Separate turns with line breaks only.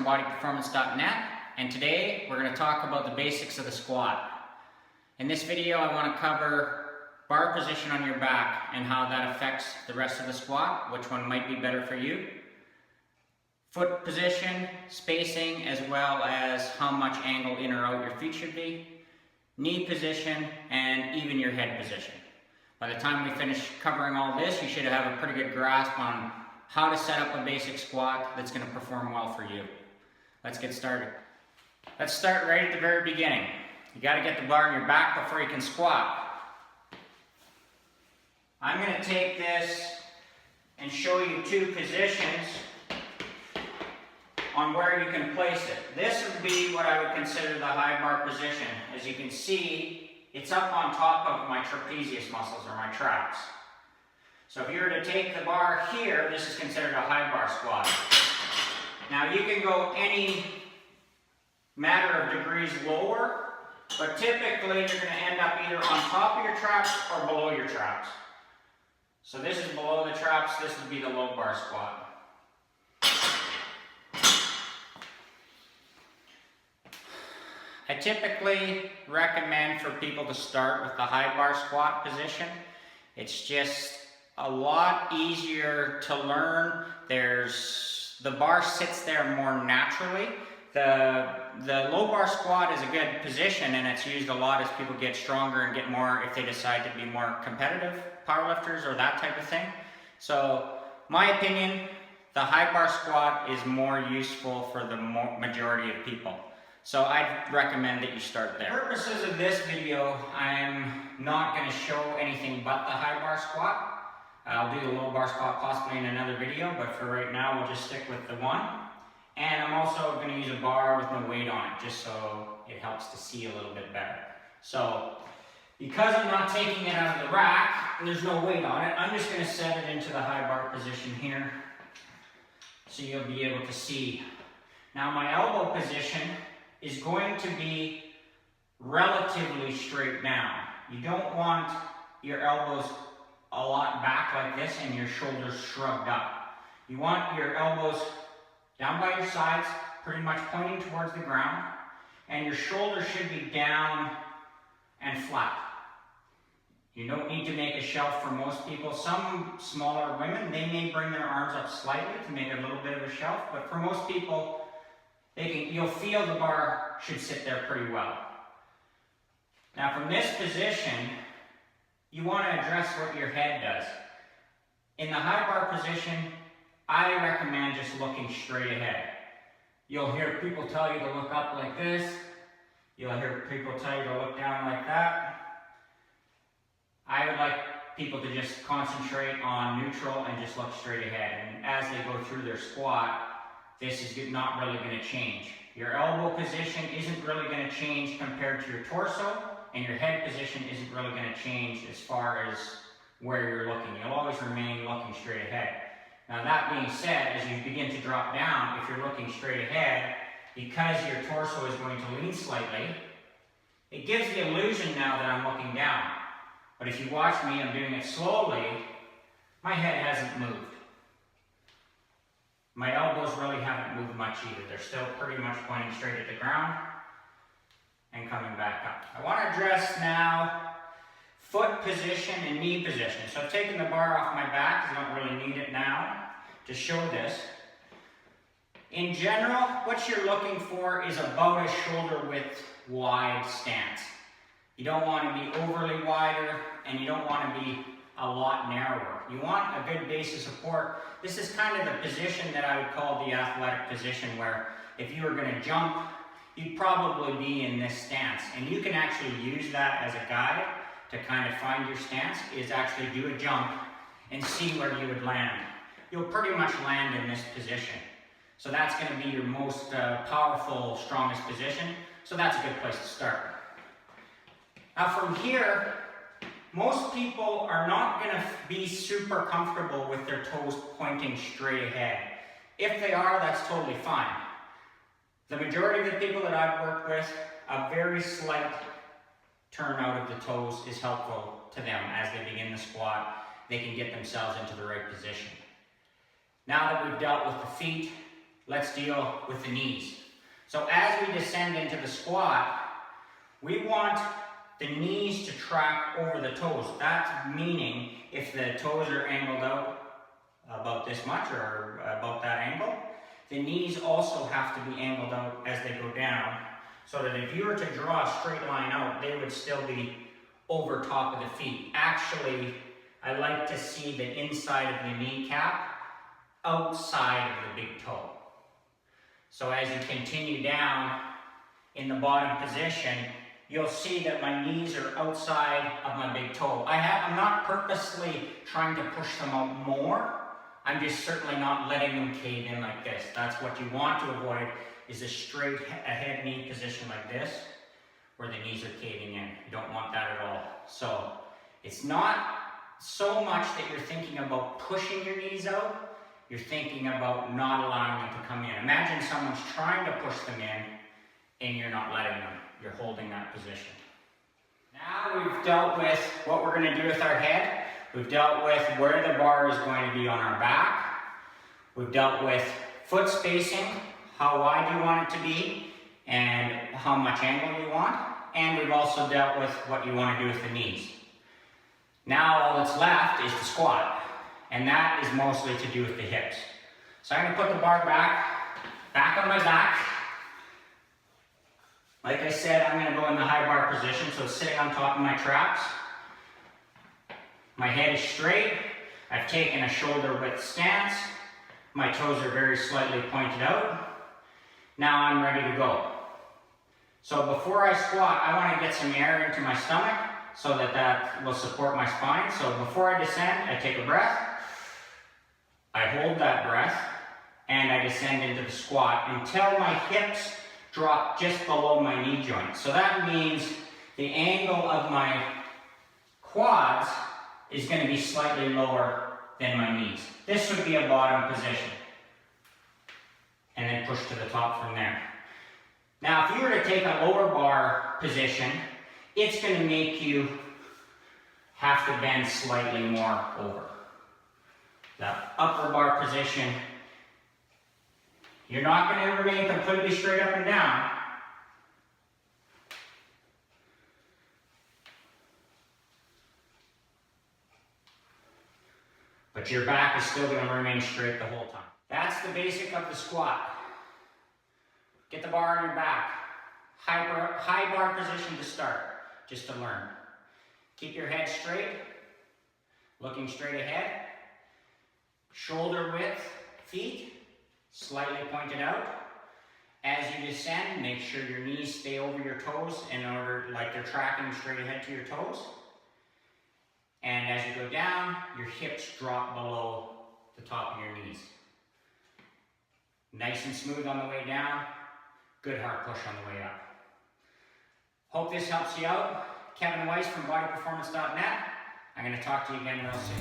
from bodyperformance.net, and today we're going to talk about the basics of the squat. In this video I want to cover bar position on your back and how that affects the rest of the squat, which one might be better for you, foot position, spacing, as well as how much angle in or out your feet should be, knee position, and even your head position. By the time we finish covering all this, you should have a pretty good grasp on how to set up a basic squat that's going to perform well for you. Let's get started. Let's start right at the very beginning. You got to get the bar on your back before you can squat. I'm going to take this and show you two positions on where you can place it. This would be what I would consider the high bar position. As you can see, it's up on top of my trapezius muscles or my traps. So if you were to take the bar here, this is considered a high bar squat. Now you can go any matter of degrees lower, but typically you're going to end up either on top of your traps or below your traps. So this is below the traps, this would be the low bar squat. I typically recommend for people to start with the high bar squat position. It's just a lot easier to learn. The bar sits there more naturally. The low bar squat is a good position, and it's used a lot as people get stronger and get more, if they decide to be more competitive powerlifters or that type of thing. So my opinion, the high bar squat is more useful for the majority of people. So I'd recommend that you start there. For purposes of this video, I'm not going to show anything but the high bar squat. I'll do the low bar squat possibly in another video, but for right now we'll just stick with the one. And I'm also going to use a bar with no weight on it, just so it helps to see a little bit better. So, because I'm not taking it out of the rack, and there's no weight on it, I'm just going to set it into the high bar position here, so you'll be able to see. Now my elbow position is going to be relatively straight down. You don't want your elbows a lot back like this and your shoulders shrugged up. You want your elbows down by your sides, pretty much pointing towards the ground, and your shoulders should be down and flat. You don't need to make a shelf for most people. Some smaller women, they may bring their arms up slightly to make a little bit of a shelf, but for most people, you'll feel the bar should sit there pretty well. Now from this position, you want to address what your head does. In the high bar position, I recommend just looking straight ahead. You'll hear people tell you to look up like this. You'll hear people tell you to look down like that. I would like people to just concentrate on neutral and just look straight ahead. And as they go through their squat, this is not really going to change. Your elbow position isn't really going to change compared to your torso, and your head position isn't really going to change as far as where you're looking. You'll always remain looking straight ahead. Now that being said, as you begin to drop down, if you're looking straight ahead, because your torso is going to lean slightly, it gives the illusion now that I'm looking down. But if you watch me, I'm doing it slowly, my head hasn't moved. My elbows really haven't moved much either. They're still pretty much pointing straight at the ground and coming back up. I want to address now foot position and knee position. So I've taken the bar off my back because I don't really need it now to show this. In general, what you're looking for is about a shoulder width wide stance. You don't want to be overly wider, and you don't want to be a lot narrower. You want a good base of support. This is kind of the position that I would call the athletic position, where if you were going to jump, you'd probably be in this stance. And you can actually use that as a guide to kind of find your stance, is actually do a jump and see where you would land. You'll pretty much land in this position. So that's going to be your most powerful, strongest position. So that's a good place to start. Now from here, most people are not going to be super comfortable with their toes pointing straight ahead. If they are, that's totally fine. The majority of the people that I've worked with, a very slight turn out of the toes is helpful to them as they begin the squat. They can get themselves into the right position. Now that we've dealt with the feet let's deal with the knees. So as we descend into the squat, we want the knees to track over the toes. That's meaning if the toes are angled out about this much or about that angle, the knees also have to be angled out as they go down, so that if you were to draw a straight line out, they would still be over top of the feet. Actually, I like to see the inside of the kneecap outside of the big toe. So as you continue down in the bottom position, you'll see that my knees are outside of my big toe. I'm not purposely trying to push them out more. I'm just certainly not letting them cave in like this. That's what you want to avoid, is a straight ahead knee position like this, where the knees are caving in. You don't want that at all. So it's not so much that you're thinking about pushing your knees out, you're thinking about not allowing them to come in. Imagine someone's trying to push them in and you're not letting them. You're holding that position. Now we've dealt with what we're going to do with our head. We've dealt with where the bar is going to be on our back. We've dealt with foot spacing, how wide you want it to be, and how much angle you want. And we've also dealt with what you want to do with the knees. Now all that's left is the squat, and that is mostly to do with the hips. So I'm going to put the bar back on my back. Like I said, I'm going to go in the high bar position, so it's sitting on top of my traps. My head is straight. I've taken a shoulder width stance. My toes are very slightly pointed out. Now I'm ready to go. So before I squat, I want to get some air into my stomach so that will support my spine. So before I descend, I take a breath. I hold that breath and I descend into the squat until my hips drop just below my knee joint. So that means the angle of my quads is going to be slightly lower than my knees. This would be a bottom position. And then push to the top from there. Now, if you were to take a lower bar position, it's going to make you have to bend slightly more over. The upper bar position, you're not going to remain completely straight up and down. But your back is still going to remain straight the whole time. That's the basic of the squat. Get the bar on your back. High bar position to start, just to learn. Keep your head straight, looking straight ahead. Shoulder width feet, slightly pointed out. As you descend, make sure your knees stay over your toes in order, like they're tracking straight ahead to your toes. And as you go down, your hips drop below the top of your knees. Nice and smooth on the way down. Good hard push on the way up. Hope this helps you out. Kevin Weiss from bodyperformance.net. I'm going to talk to you again real soon.